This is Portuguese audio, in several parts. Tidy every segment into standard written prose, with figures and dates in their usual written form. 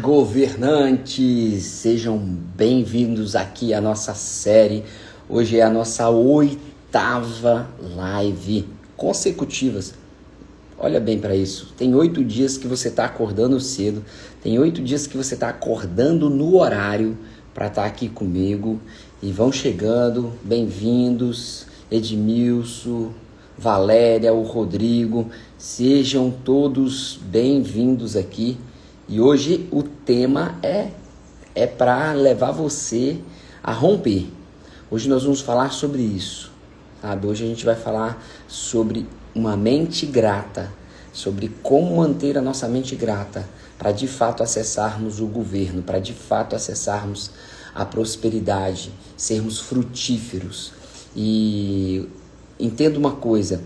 governantes! Sejam bem-vindos aqui à nossa série. Hoje é a nossa 8ª live consecutivas. Olha bem para isso. Tem 8 dias que você está acordando cedo. Tem 8 dias que você está acordando no horário para estar aqui comigo. E vão chegando, bem-vindos. Edmilson, Valéria, o Rodrigo. Sejam todos bem-vindos aqui. E hoje o tema é para levar você a romper. Hoje nós vamos falar sobre isso, sabe? Hoje a gente vai falar sobre uma mente grata, sobre como manter a nossa mente grata para de fato acessarmos o governo, para de fato acessarmos a prosperidade, sermos frutíferos. E entenda uma coisa,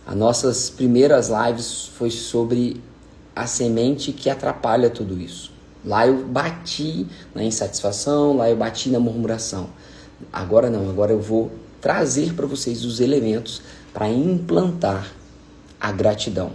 as nossas primeiras lives foi sobre a semente que atrapalha tudo isso. Lá eu bati na insatisfação, lá eu bati na murmuração. Agora não, agora eu vou trazer para vocês os elementos para implantar a gratidão.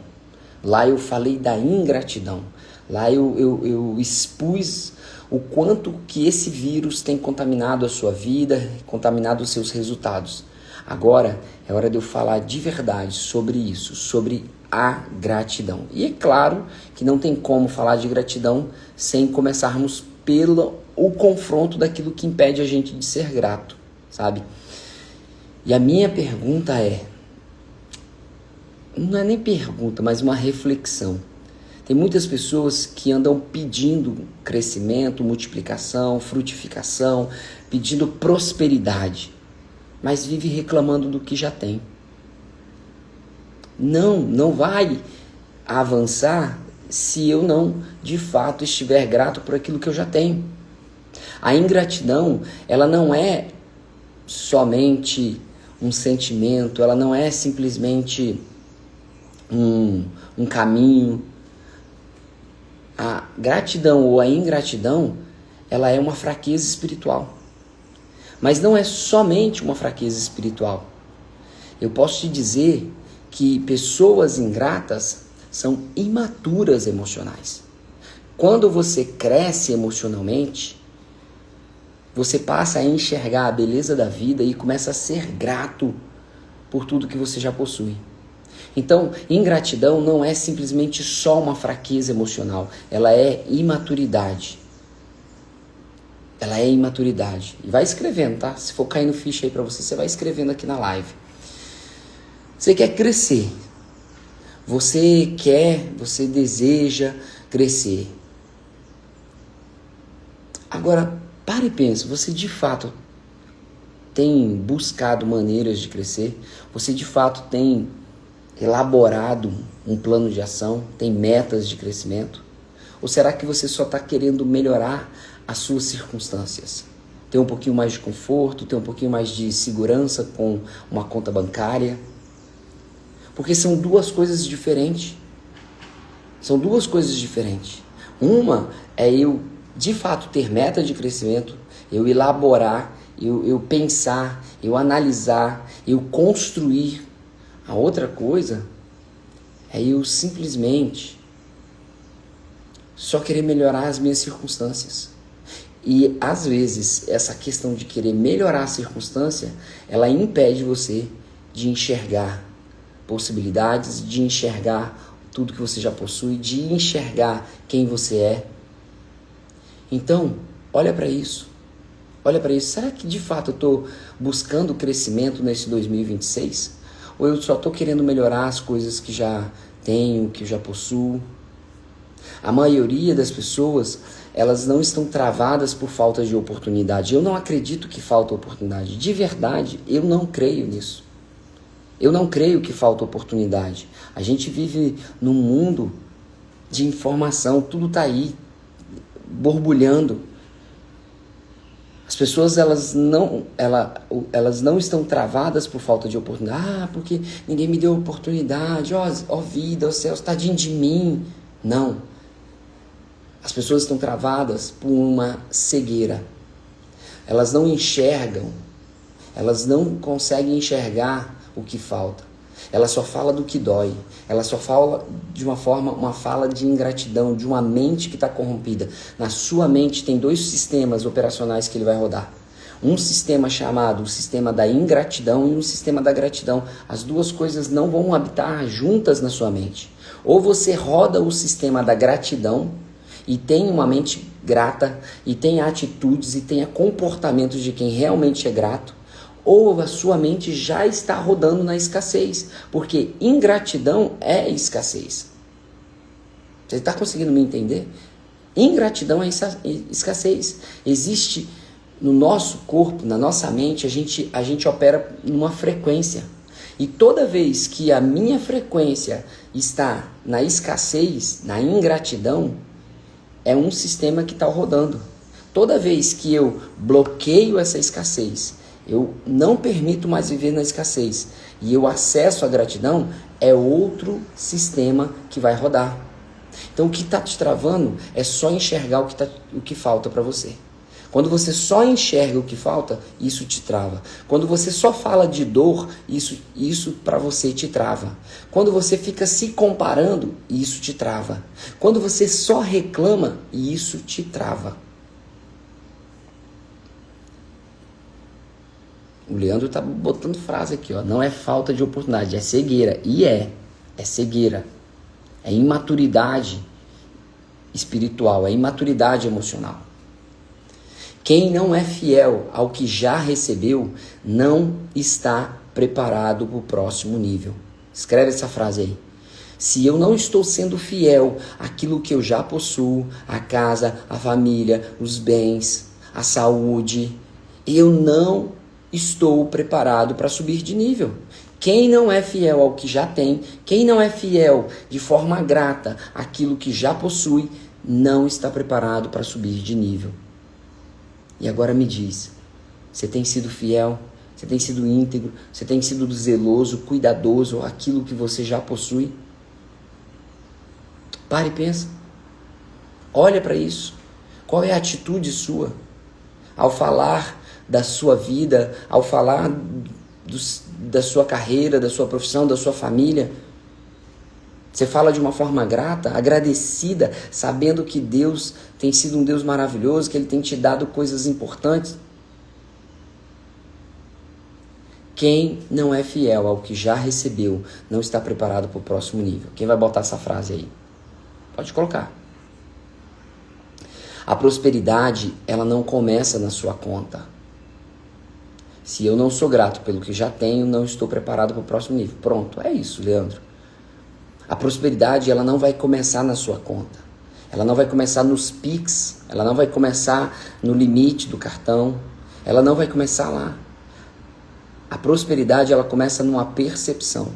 Lá eu falei da ingratidão. Lá eu expus o quanto que esse vírus tem contaminado a sua vida, contaminado os seus resultados. Agora é hora de eu falar de verdade sobre isso, sobre a gratidão. E é claro que não tem como falar de gratidão sem começarmos pelo confronto daquilo que impede a gente de ser grato, sabe? E a minha pergunta não é nem pergunta, mas uma reflexão. Tem muitas pessoas que andam pedindo crescimento, multiplicação, frutificação, pedindo prosperidade, mas vive reclamando do que já tem. Não vai avançar se eu não, de fato, estiver grato por aquilo que eu já tenho. A ingratidão, ela não é somente um sentimento, ela não é simplesmente um caminho. A gratidão ou a ingratidão, ela é uma fraqueza espiritual. Mas não é somente uma fraqueza espiritual. Eu posso te dizer que pessoas ingratas são imaturas emocionais. Quando você cresce emocionalmente, você passa a enxergar a beleza da vida e começa a ser grato por tudo que você já possui. Então, ingratidão não é simplesmente só uma fraqueza emocional, ela é imaturidade. Ela é imaturidade. E vai escrevendo, tá? Se for caindo ficha aí pra você, você vai escrevendo aqui na live. Você quer crescer. Você deseja crescer. Agora, pare e pense, você de fato tem buscado maneiras de crescer? Você de fato tem elaborado um plano de ação? Tem metas de crescimento? Ou será que você só está querendo melhorar as suas circunstâncias? Ter um pouquinho mais de conforto, ter um pouquinho mais de segurança com uma conta bancária? Porque são duas coisas diferentes. São duas coisas diferentes. Uma é eu, de fato, ter meta de crescimento, eu elaborar, eu pensar, eu analisar, eu construir. A outra coisa é eu simplesmente só querer melhorar as minhas circunstâncias. E, às vezes, essa questão de querer melhorar a circunstância, ela impede você de enxergar possibilidades, de enxergar tudo que você já possui, de enxergar quem você é. Então, olha para isso. Olha para isso. Será que, de fato, eu estou buscando crescimento nesse 2026? Ou eu só estou querendo melhorar as coisas que já tenho, que já possuo? A maioria das pessoas, elas não estão travadas por falta de oportunidade. Eu não acredito que falta oportunidade. De verdade, eu não creio nisso. Eu não creio que falta oportunidade. A gente vive num mundo de informação, tudo está aí, borbulhando. As pessoas elas não estão travadas por falta de oportunidade. Porque ninguém me deu oportunidade. Ó vida, ó céus, tadinho de mim. Não. As pessoas estão travadas por uma cegueira. Elas não enxergam. Elas não conseguem enxergar o que falta. Ela só fala do que dói. Ela só fala de uma fala de ingratidão, de uma mente que está corrompida. Na sua mente tem 2 sistemas operacionais que ele vai rodar. Um sistema chamado o sistema da ingratidão e um sistema da gratidão. As 2 coisas não vão habitar juntas na sua mente. Ou você roda o sistema da gratidão e tem uma mente grata, e tem atitudes e tenha comportamentos de quem realmente é grato, ou a sua mente já está rodando na escassez, porque ingratidão é escassez. Você está conseguindo me entender? Ingratidão é escassez. Existe no nosso corpo, na nossa mente, a gente opera numa frequência. E toda vez que a minha frequência está na escassez, na ingratidão, é um sistema que está rodando. Toda vez que eu bloqueio essa escassez, eu não permito mais viver na escassez e eu acesso a gratidão, é outro sistema que vai rodar. Então o que está te travando é só enxergar o que falta para você. Quando você só enxerga o que falta, isso te trava. Quando você só fala de dor, isso para você te trava. Quando você fica se comparando, isso te trava. Quando você só reclama, isso te trava. O Leandro tá botando frase aqui, ó. Não é falta de oportunidade, é cegueira. E é cegueira. É imaturidade espiritual, é imaturidade emocional. Quem não é fiel ao que já recebeu, não está preparado para o próximo nível. Escreve essa frase aí. Se eu não estou sendo fiel àquilo que eu já possuo, a casa, a família, os bens, a saúde, eu não estou preparado para subir de nível. Quem não é fiel ao que já tem, quem não é fiel de forma grata àquilo que já possui, não está preparado para subir de nível. E agora me diz, você tem sido fiel? Você tem sido íntegro? Você tem sido zeloso, cuidadoso àquilo que você já possui? Pare e pensa. Olha para isso. Qual é a atitude sua? Ao falar da sua vida, ao falar da sua carreira, da sua profissão, da sua família, você fala de uma forma grata, agradecida, sabendo que Deus tem sido um Deus maravilhoso, que Ele tem te dado coisas importantes. Quem não é fiel ao que já recebeu, não está preparado para o próximo nível. Quem vai botar essa frase aí? Pode colocar. A prosperidade, ela não começa na sua conta. Se eu não sou grato pelo que já tenho, não estou preparado para o próximo nível. Pronto, é isso, Leandro. A prosperidade, ela não vai começar na sua conta. Ela não vai começar nos Pix. Ela não vai começar no limite do cartão. Ela não vai começar lá. A prosperidade, ela começa numa percepção.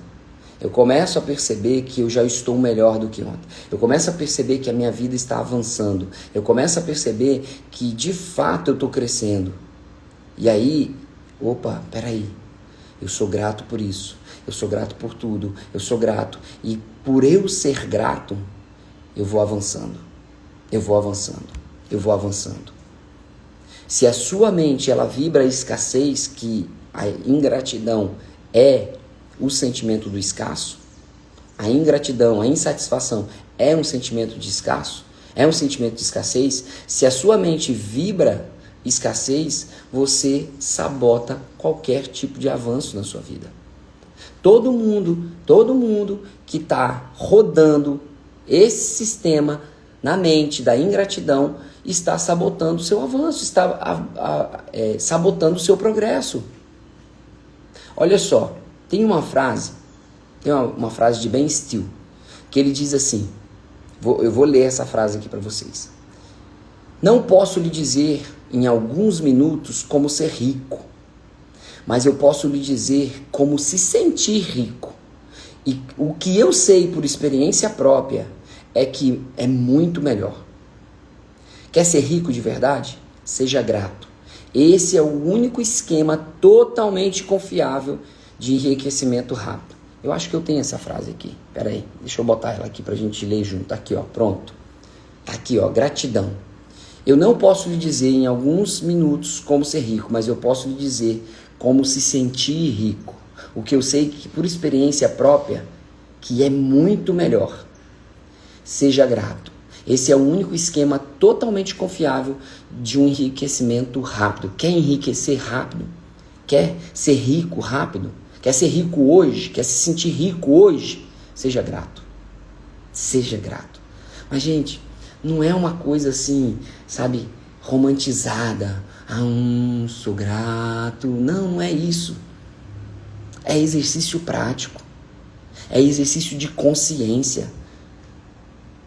Eu começo a perceber que eu já estou melhor do que ontem. Eu começo a perceber que a minha vida está avançando. Eu começo a perceber que, de fato, eu estou crescendo. E aí, opa, peraí. Eu sou grato por isso. Eu sou grato por tudo. Eu sou grato. E por eu ser grato, eu vou avançando. Eu vou avançando. Eu vou avançando. Se a sua mente, ela vibra a escassez, que a ingratidão é o sentimento do escasso, a ingratidão, a insatisfação é um sentimento de escasso, é um sentimento de escassez. Se a sua mente vibra escassez, você sabota qualquer tipo de avanço na sua vida. Todo mundo que está rodando esse sistema na mente da ingratidão está sabotando o seu avanço, está sabotando o seu progresso. Olha só, tem uma frase de Ben Steele, que ele diz assim, eu vou ler essa frase aqui para vocês. Não posso lhe dizer em alguns minutos como ser rico, mas eu posso lhe dizer como se sentir rico. E o que eu sei por experiência própria é que é muito melhor. Quer ser rico de verdade? Seja grato. Esse é o único esquema totalmente confiável de enriquecimento rápido. Eu acho que eu tenho essa frase aqui. Pera aí, deixa eu botar ela aqui pra gente ler junto. Aqui, ó, pronto. Tá aqui, ó, gratidão. Eu não posso lhe dizer em alguns minutos como ser rico, mas eu posso lhe dizer como se sentir rico. o que eu sei que por experiência própria, que é muito melhor. Seja grato. Esse é o único esquema totalmente confiável de um enriquecimento rápido. Quer enriquecer rápido? Quer ser rico rápido? Quer ser rico hoje? Quer se sentir rico hoje? Seja grato. Seja grato. Mas, gente, não é uma coisa assim, sabe, romantizada. Sou grato. Não, não é isso. É exercício prático. É exercício de consciência.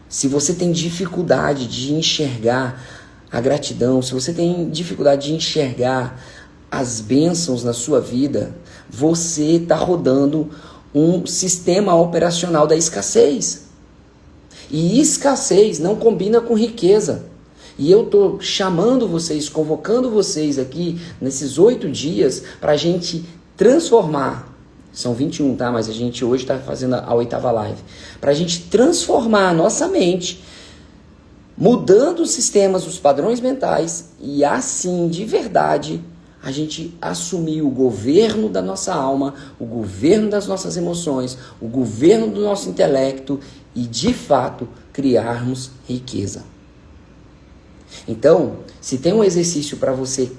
Se você tem dificuldade de enxergar a gratidão, se você tem dificuldade de enxergar as bênçãos na sua vida, você está rodando um sistema operacional da escassez. E escassez não combina com riqueza. E eu estou chamando vocês, convocando vocês aqui nesses 8 dias para a gente transformar. São 21, tá? Mas a gente hoje está fazendo a 8ª live. Para a gente transformar a nossa mente, mudando os sistemas, os padrões mentais, e assim, de verdade, a gente assumir o governo da nossa alma, o governo das nossas emoções, o governo do nosso intelecto e, de fato, criarmos riqueza. Então, se tem um exercício para você,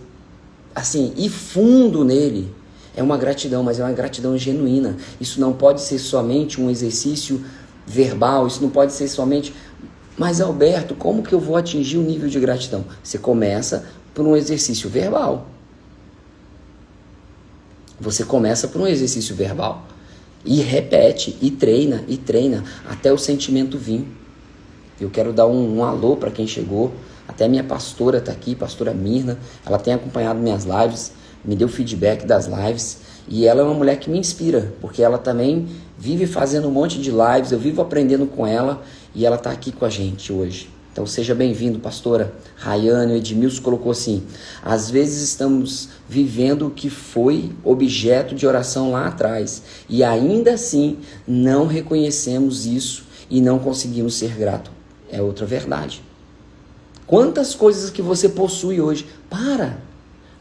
assim, ir fundo nele, é uma gratidão, mas é uma gratidão genuína. Isso não pode ser somente um exercício verbal, isso não pode ser somente... Mas, Alberto, como que eu vou atingir o nível de gratidão? Você começa por um exercício verbal. Você começa por um exercício verbal. E repete, e treina, até o sentimento vir. Eu quero dar um alô para quem chegou. Até minha pastora está aqui, pastora Mirna. Ela tem acompanhado minhas lives, me deu feedback das lives, e ela é uma mulher que me inspira, porque ela também vive fazendo um monte de lives, eu vivo aprendendo com ela, e ela está aqui com a gente hoje. Então seja bem-vindo, pastora. Rayane, o Edmilson colocou assim: às vezes estamos vivendo o que foi objeto de oração lá atrás, e ainda assim não reconhecemos isso e não conseguimos ser grato. É outra verdade. Quantas coisas que você possui hoje?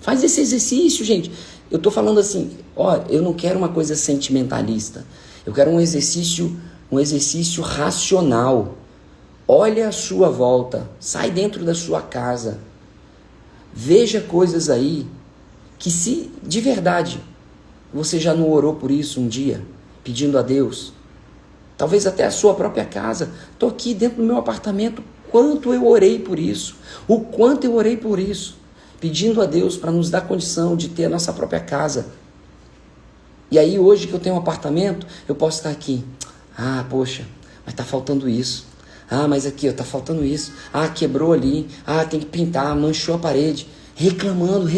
Faz esse exercício, gente. Eu tô falando assim, eu não quero uma coisa sentimentalista. Eu quero um exercício racional. Olha a sua volta, sai dentro da sua casa. Veja coisas aí que, se de verdade você já não orou por isso um dia, pedindo a Deus, talvez até a sua própria casa. Tô aqui dentro do meu apartamento, quanto eu orei por isso, o quanto eu orei por isso, pedindo a Deus para nos dar condição de ter a nossa própria casa. E aí hoje que eu tenho um apartamento, eu posso estar aqui. Poxa, mas está faltando isso. Mas aqui, está faltando isso. Quebrou ali. Tem que pintar, manchou a parede. Reclamando.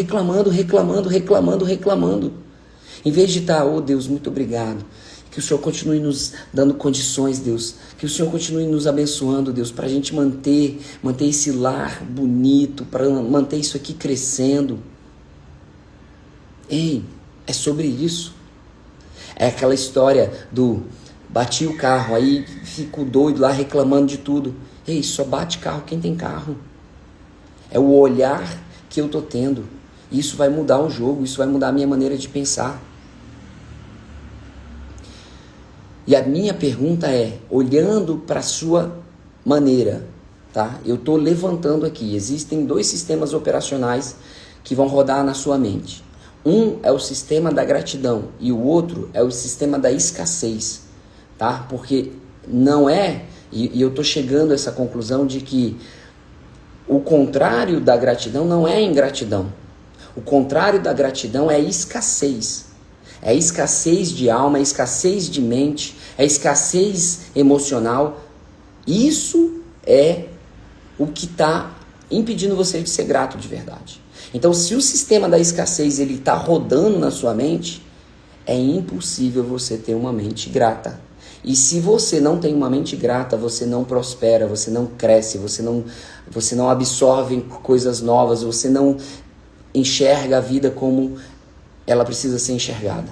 Em vez de estar, Deus, muito obrigado. Que o Senhor continue nos dando condições, Deus. Que o Senhor continue nos abençoando, Deus, para a gente manter esse lar bonito, para manter isso aqui crescendo. Ei, é sobre isso. É aquela história do bati o carro, aí fico doido lá reclamando de tudo. Ei, só bate carro quem tem carro. É o olhar que eu tô tendo. Isso vai mudar o jogo, isso vai mudar a minha maneira de pensar. E a minha pergunta é, olhando para a sua maneira, tá? Eu estou levantando aqui, existem 2 sistemas operacionais que vão rodar na sua mente. Um é o sistema da gratidão e o outro é o sistema da escassez, tá? Porque não é, e eu estou chegando a essa conclusão de que o contrário da gratidão não é ingratidão. O contrário da gratidão é escassez. É escassez de alma, é escassez de mente, é escassez emocional. Isso é o que está impedindo você de ser grato de verdade. Então, se o sistema da escassez está rodando na sua mente, é impossível você ter uma mente grata. E se você não tem uma mente grata, você não prospera, você não cresce, você não absorve coisas novas, você não enxerga a vida como ela precisa ser enxergada.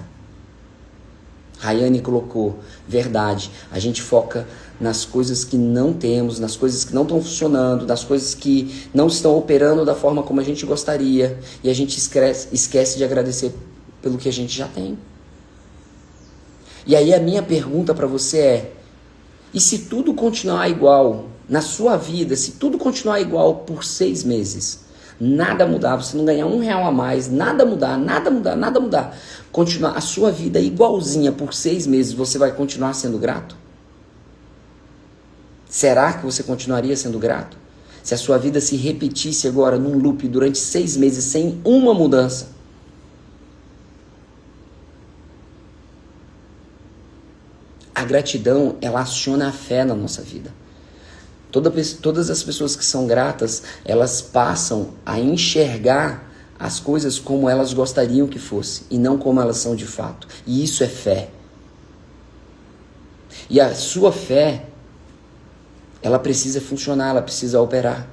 Rayane colocou, verdade, a gente foca nas coisas que não temos, nas coisas que não estão funcionando, nas coisas que não estão operando da forma como a gente gostaria, e a gente esquece de agradecer pelo que a gente já tem. E aí a minha pergunta para você é: e se tudo continuar igual na sua vida, se tudo continuar igual por 6 meses, nada mudar, você não ganhar R$1 a mais, nada mudar, nada mudar, nada mudar, continuar a sua vida igualzinha por 6 meses, você vai continuar sendo grato? Será que você continuaria sendo grato? Se a sua vida se repetisse agora num loop durante 6 meses sem uma mudança? A gratidão, ela aciona a fé na nossa vida. Todas as pessoas que são gratas, elas passam a enxergar as coisas como elas gostariam que fosse e não como elas são de fato. E isso é fé. E a sua fé, ela precisa funcionar, ela precisa operar.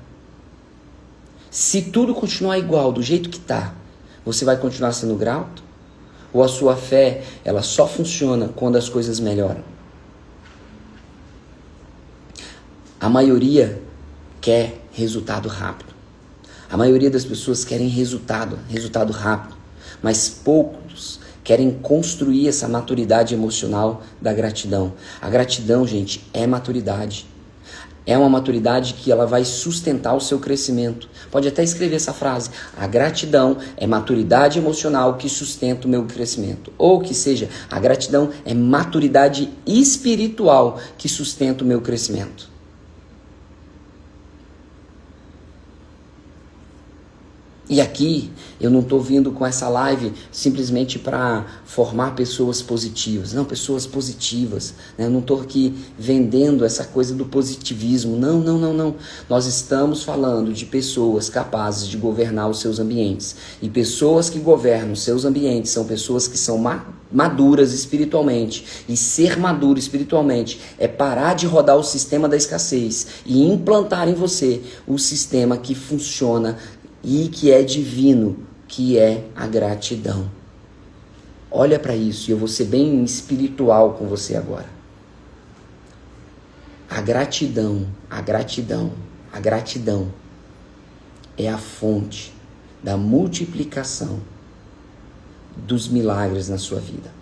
Se tudo continuar igual, do jeito que está, você vai continuar sendo grato? Ou a sua fé, ela só funciona quando as coisas melhoram? A maioria quer resultado rápido. A maioria das pessoas querem resultado rápido. Mas poucos querem construir essa maturidade emocional da gratidão. A gratidão, gente, é maturidade. É uma maturidade que ela vai sustentar o seu crescimento. Pode até escrever essa frase: a gratidão é maturidade emocional que sustenta o meu crescimento. Ou que seja, a gratidão é maturidade espiritual que sustenta o meu crescimento. E aqui, eu não estou vindo com essa live simplesmente para formar pessoas positivas. Não, pessoas positivas. Né? Eu não estou aqui vendendo essa coisa do positivismo. Não. Nós estamos falando de pessoas capazes de governar os seus ambientes. E pessoas que governam os seus ambientes são pessoas que são maduras espiritualmente. E ser maduro espiritualmente é parar de rodar o sistema da escassez e implantar em você o sistema que funciona e que é divino, que é a gratidão. Olha para isso, e eu vou ser bem espiritual com você agora. A gratidão é a fonte da multiplicação dos milagres na sua vida.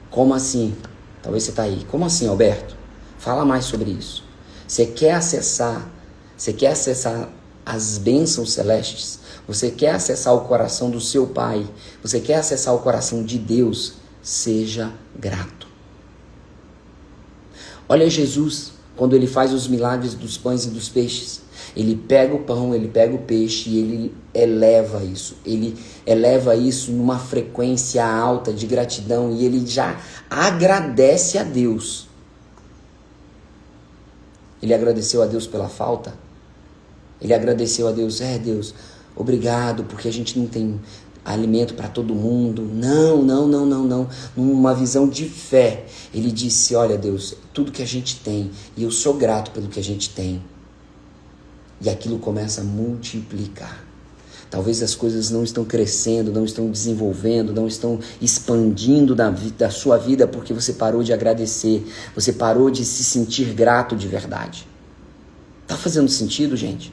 Como assim? Talvez você está aí. Como assim, Alberto? Fala mais sobre isso. Você quer acessar as bênçãos celestes? Você quer acessar o coração do seu Pai? Você quer acessar o coração de Deus? Seja grato. Olha Jesus, quando ele faz os milagres dos pães e dos peixes. Ele pega o pão, ele pega o peixe e ele eleva isso. Ele eleva isso numa frequência alta de gratidão e ele já agradece a Deus. Ele agradeceu a Deus pela falta? Ele agradeceu a Deus: Deus, obrigado porque a gente não tem alimento para todo mundo. Não. Numa visão de fé, ele disse: olha, Deus, tudo que a gente tem, e eu sou grato pelo que a gente tem. E aquilo começa a multiplicar. Talvez as coisas não estão crescendo, não estão desenvolvendo, não estão expandindo da sua vida porque você parou de agradecer, você parou de se sentir grato de verdade. Tá fazendo sentido, gente?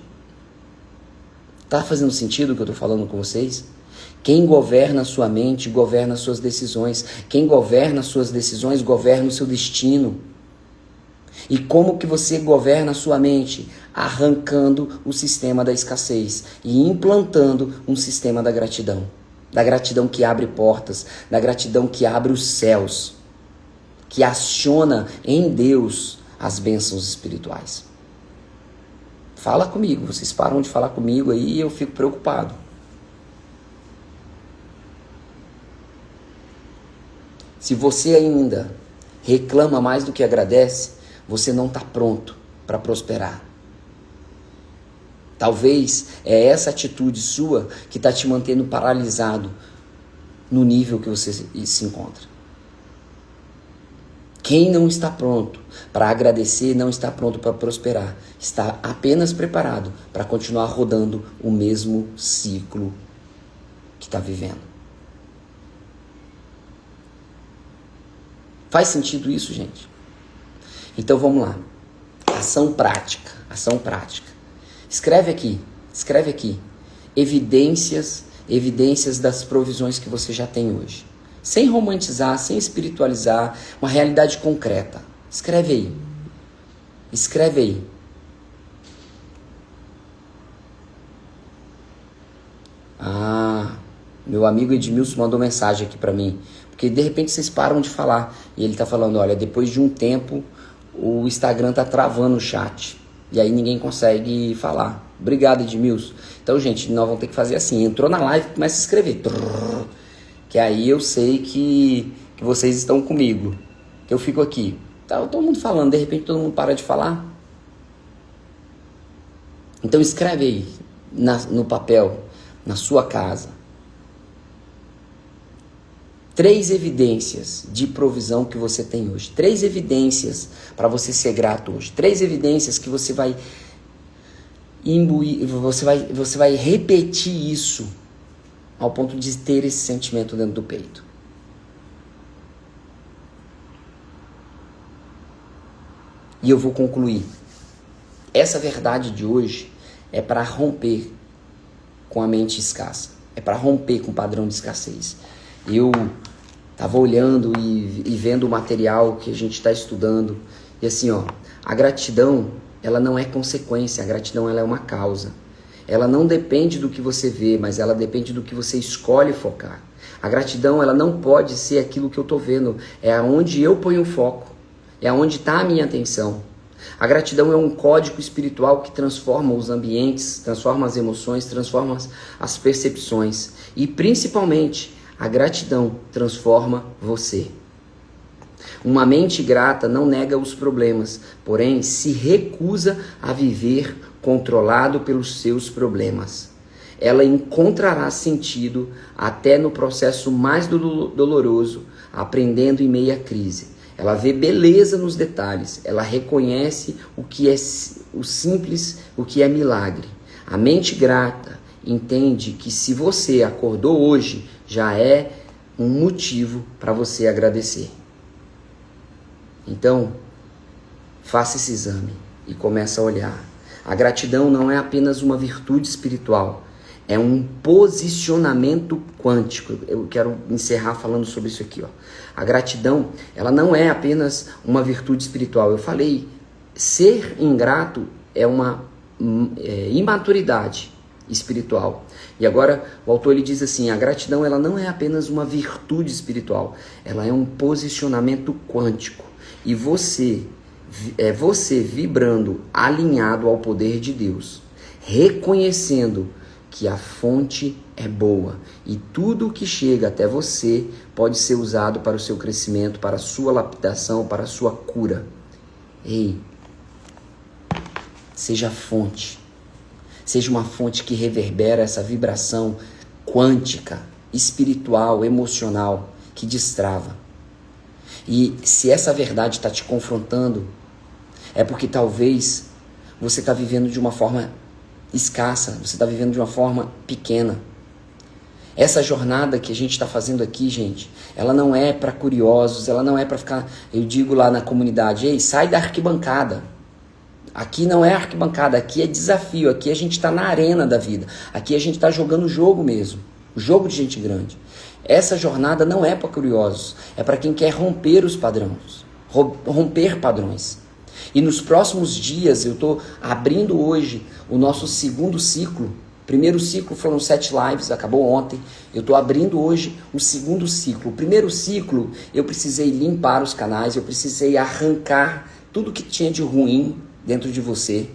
Tá fazendo sentido o que eu tô falando com vocês? Quem governa a sua mente, governa as suas decisões. Quem governa as suas decisões, governa o seu destino. E como que você governa a sua mente? Arrancando o sistema da escassez e implantando um sistema da gratidão. Da gratidão que abre portas, da gratidão que abre os céus, que aciona em Deus as bênçãos espirituais. Fala comigo, vocês param de falar comigo aí e eu fico preocupado. Se você ainda reclama mais do que agradece, você não está pronto para prosperar. Talvez é essa atitude sua que está te mantendo paralisado no nível que você se encontra. Quem não está pronto para agradecer não está pronto para prosperar. Está apenas preparado para continuar rodando o mesmo ciclo que está vivendo. Faz sentido isso, gente? Então vamos lá. Ação prática. Escreve aqui. Evidências das provisões que você já tem hoje. sem romantizar, sem espiritualizar, uma realidade concreta. Escreve aí. Escreve aí. Ah, meu amigo Edmilson mandou mensagem aqui pra mim. Porque de repente vocês param de falar. E ele tá falando, olha, depois de um tempo o Instagram tá travando o chat. E aí ninguém consegue falar. Obrigado, Edmilson. Então, gente, nós vamos ter que fazer assim. Entrou na live, começa a escrever. Que aí eu sei que vocês estão comigo. Que eu fico aqui. Tá todo mundo falando, de repente todo mundo para de falar. Então escreve aí no papel, na sua casa. 3 evidências de provisão que você tem hoje. 3 evidências para você ser grato hoje. 3 evidências que você vai imbuir, você vai repetir isso ao ponto de ter esse sentimento dentro do peito. E eu vou concluir. Essa verdade de hoje é para romper com a mente escassa. É para romper com o padrão de escassez. Eu estava olhando e vendo o material que a gente está estudando. E assim, ó, a gratidão, ela não é consequência. A gratidão, ela é uma causa. Ela não depende do que você vê, mas ela depende do que você escolhe focar. A gratidão, ela não pode ser aquilo que eu estou vendo. É aonde eu ponho o foco. É aonde está a minha atenção. A gratidão é um código espiritual que transforma os ambientes, transforma as emoções, transforma as percepções. E principalmente, a gratidão transforma você. Uma mente grata não nega os problemas, porém se recusa a viver controlado pelos seus problemas. Ela encontrará sentido até no processo mais doloroso, aprendendo em meio à crise. Ela vê beleza nos detalhes, ela reconhece o que é o simples, o que é milagre. A mente grata entende que se você acordou hoje, já é um motivo para você agradecer. Então, faça esse exame e comece a olhar. A gratidão não é apenas uma virtude espiritual, é um posicionamento quântico. Eu quero encerrar falando sobre isso aqui, ó. A gratidão, ela não é apenas uma virtude espiritual. Eu falei, ser ingrato é uma imaturidade espiritual. E agora o autor ele diz assim, a gratidão ela não é apenas uma virtude espiritual, ela é um posicionamento quântico. E você vibrando alinhado ao poder de Deus, reconhecendo que a fonte é boa e tudo que chega até você pode ser usado para o seu crescimento, para a sua lapidação, para a sua cura. Ei, seja a fonte. Seja uma fonte que reverbera essa vibração quântica, espiritual, emocional, que destrava. E se essa verdade está te confrontando, é porque talvez você está vivendo de uma forma escassa, você está vivendo de uma forma pequena. Essa jornada que a gente está fazendo aqui, gente, ela não é para curiosos, ela não é para ficar, eu digo lá na comunidade, ei, sai da arquibancada. Aqui não é arquibancada, aqui é desafio, aqui a gente está na arena da vida, aqui a gente está jogando o jogo mesmo, o jogo de gente grande. Essa jornada não é para curiosos, é para quem quer romper os padrões, romper padrões. E nos próximos dias, eu estou abrindo hoje o nosso segundo ciclo. Primeiro ciclo foram 7 lives, acabou ontem. Eu estou abrindo hoje o segundo ciclo. O primeiro ciclo, eu precisei limpar os canais, eu precisei arrancar tudo que tinha de ruim dentro de você.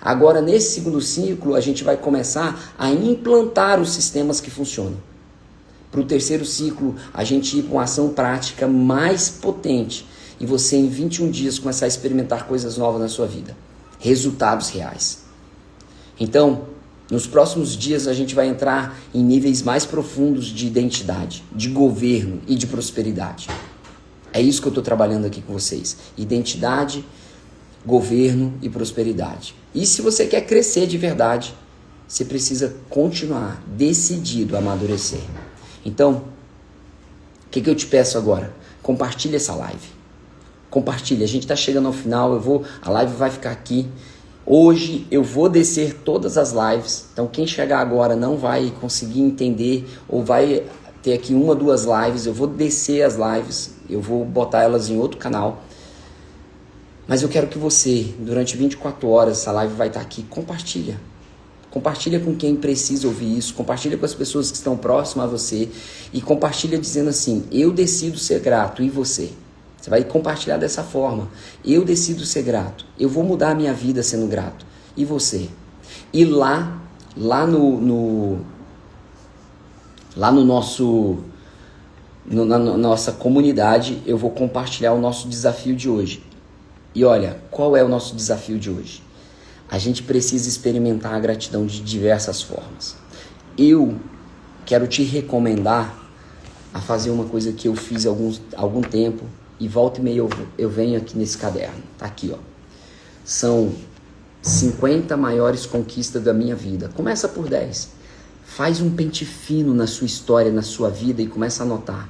Agora, nesse segundo ciclo, a gente vai começar a implantar os sistemas que funcionam. Para o terceiro ciclo, a gente ir para uma ação prática mais potente e você em 21 dias começar a experimentar coisas novas na sua vida. Resultados reais. Então, nos próximos dias a gente vai entrar em níveis mais profundos de identidade, de governo e de prosperidade. É isso que eu estou trabalhando aqui com vocês. Identidade, governo e prosperidade. E se você quer crescer de verdade, você precisa continuar decidido a amadurecer. Então, o que eu te peço agora? Compartilha essa live. Compartilha. A gente está chegando ao final. A live vai ficar aqui. Hoje eu vou descer todas as lives. Então, quem chegar agora não vai conseguir entender ou vai ter aqui 1 ou 2 lives, eu vou descer as lives, eu vou botar elas em outro canal. Mas eu quero que você, durante 24 horas, essa live vai estar aqui, compartilha. Compartilha com quem precisa ouvir isso, compartilha com as pessoas que estão próximas a você e compartilha dizendo assim, eu decido ser grato, e você? Você vai compartilhar dessa forma, eu decido ser grato, eu vou mudar a minha vida sendo grato, e você? E lá no nosso, na nossa comunidade, eu vou compartilhar o nosso desafio de hoje. E olha, qual é o nosso desafio de hoje? A gente precisa experimentar a gratidão de diversas formas. Eu quero te recomendar a fazer uma coisa que eu fiz há algum tempo, e volta e meia eu venho aqui nesse caderno. Tá aqui, ó. São 50 maiores conquistas da minha vida. Começa por 10. Faz um pente fino na sua história, na sua vida, e começa a anotar.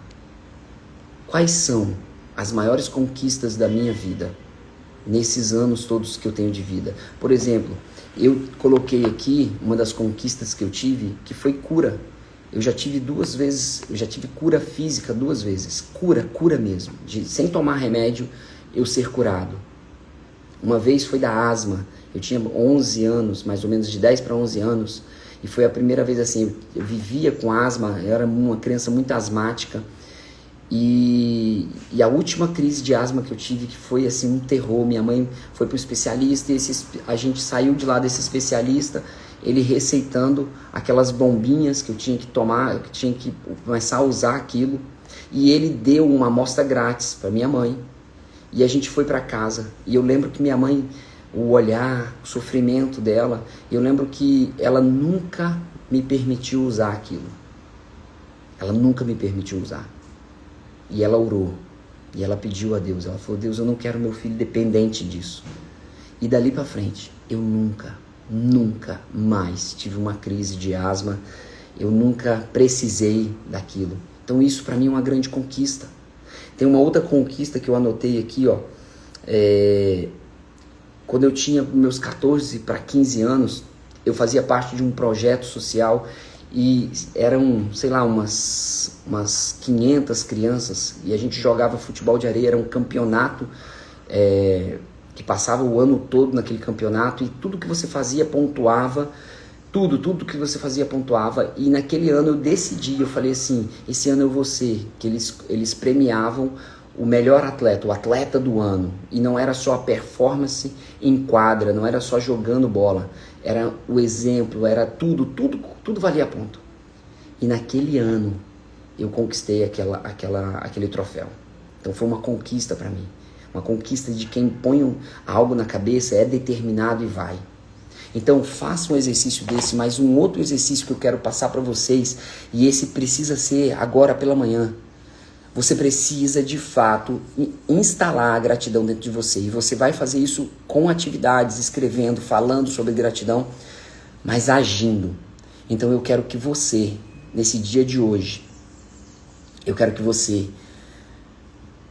Quais são as maiores conquistas da minha vida? Nesses anos todos que eu tenho de vida. Por exemplo, eu coloquei aqui uma das conquistas que eu tive, que foi cura. Eu já tive 2 vezes, eu já tive cura física 2 vezes. Cura mesmo. Sem tomar remédio, eu ser curado. Uma vez foi da asma. Eu tinha 11 anos, mais ou menos de 10 para 11 anos. E foi a primeira vez assim, eu vivia com asma, eu era uma criança muito asmática. E a última crise de asma que eu tive, que foi assim um terror, minha mãe foi para o especialista, e a gente saiu de lá desse especialista, ele receitando aquelas bombinhas que eu tinha que tomar, eu tinha que começar a usar aquilo, e ele deu uma amostra grátis para minha mãe, e a gente foi para casa, e eu lembro que minha mãe, o olhar, o sofrimento dela, eu lembro que ela nunca me permitiu usar aquilo, ela nunca me permitiu usar. E ela orou, e ela pediu a Deus, ela falou, Deus, eu não quero meu filho dependente disso. E dali para frente, eu nunca mais tive uma crise de asma, eu nunca precisei daquilo. Então isso para mim é uma grande conquista. Tem uma outra conquista que eu anotei aqui, ó, quando eu tinha meus 14 para 15 anos, eu fazia parte de um projeto social, e eram, sei lá, umas 500 crianças, e a gente jogava futebol de areia, era um campeonato que passava o ano todo naquele campeonato, e tudo que você fazia pontuava, tudo que você fazia pontuava, e naquele ano eu decidi, eu falei assim, esse ano eu vou ser, que eles premiavam o melhor atleta, o atleta do ano, e não era só a performance em quadra, não era só jogando bola, era o exemplo, era tudo valia ponto. E naquele ano eu conquistei aquele troféu. Então foi uma conquista para mim, uma conquista de quem põe algo na cabeça, é determinado e vai. Então faça um exercício desse, mas um outro exercício que eu quero passar para vocês, e esse precisa ser agora pela manhã. Você precisa, de fato, instalar a gratidão dentro de você. E você vai fazer isso com atividades, escrevendo, falando sobre gratidão, mas agindo. Então eu quero que você, nesse dia de hoje, eu quero que você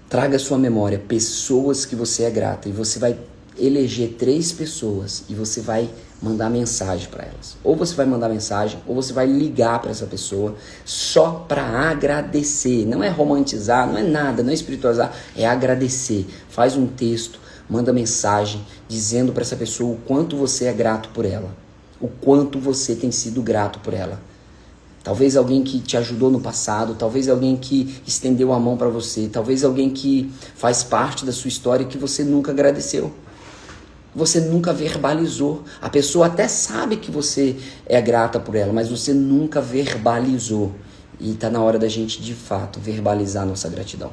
traga à sua memória pessoas que você é grata. E você vai eleger 3 pessoas e você vai mandar mensagem para elas. Ou você vai mandar mensagem, ou você vai ligar para essa pessoa só para agradecer. Não é romantizar, não é nada, não é espiritualizar, é agradecer. Faz um texto, manda mensagem dizendo para essa pessoa o quanto você é grato por ela, o quanto você tem sido grato por ela. Talvez alguém que te ajudou no passado, talvez alguém que estendeu a mão para você, talvez alguém que faz parte da sua história que você nunca agradeceu. Você nunca verbalizou. A pessoa até sabe que você é grata por ela, mas você nunca verbalizou. E está na hora da gente, de fato, verbalizar a nossa gratidão.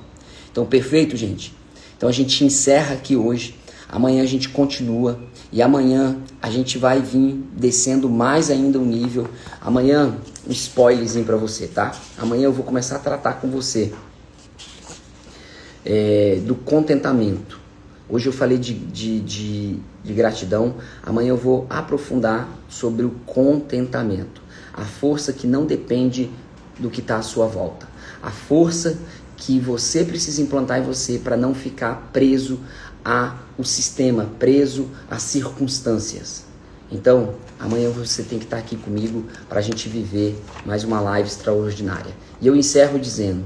Então, perfeito, gente? Então, a gente encerra aqui hoje. Amanhã a gente continua. E amanhã a gente vai vir descendo mais ainda o nível. Amanhã, um spoilerzinho para você, tá? Amanhã eu vou começar a tratar com você do contentamento. Hoje eu falei de gratidão, amanhã eu vou aprofundar sobre o contentamento. A força que não depende do que está à sua volta. A força que você precisa implantar em você para não ficar preso ao sistema, preso às circunstâncias. Então, amanhã você tem que estar aqui comigo para a gente viver mais uma live extraordinária. E eu encerro dizendo,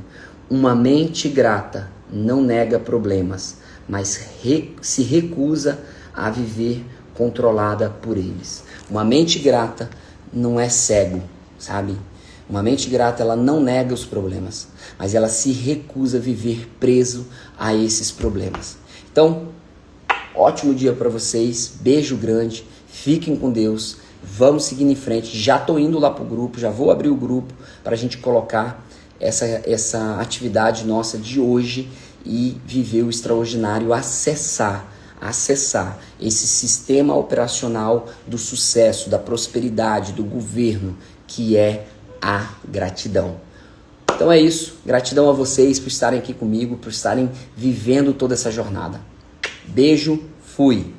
uma mente grata não nega problemas, mas se recusa a viver controlada por eles. Uma mente grata não é cego, sabe? Uma mente grata, ela não nega os problemas, mas ela se recusa a viver preso a esses problemas. Então, ótimo dia para vocês, beijo grande, fiquem com Deus, vamos seguir em frente. Já estou indo lá para o grupo, já vou abrir o grupo para a gente colocar essa atividade nossa de hoje e viver o extraordinário, acessar esse sistema operacional do sucesso, da prosperidade, do governo, que é a gratidão. Então é isso, gratidão a vocês por estarem aqui comigo, por estarem vivendo toda essa jornada. Beijo, fui!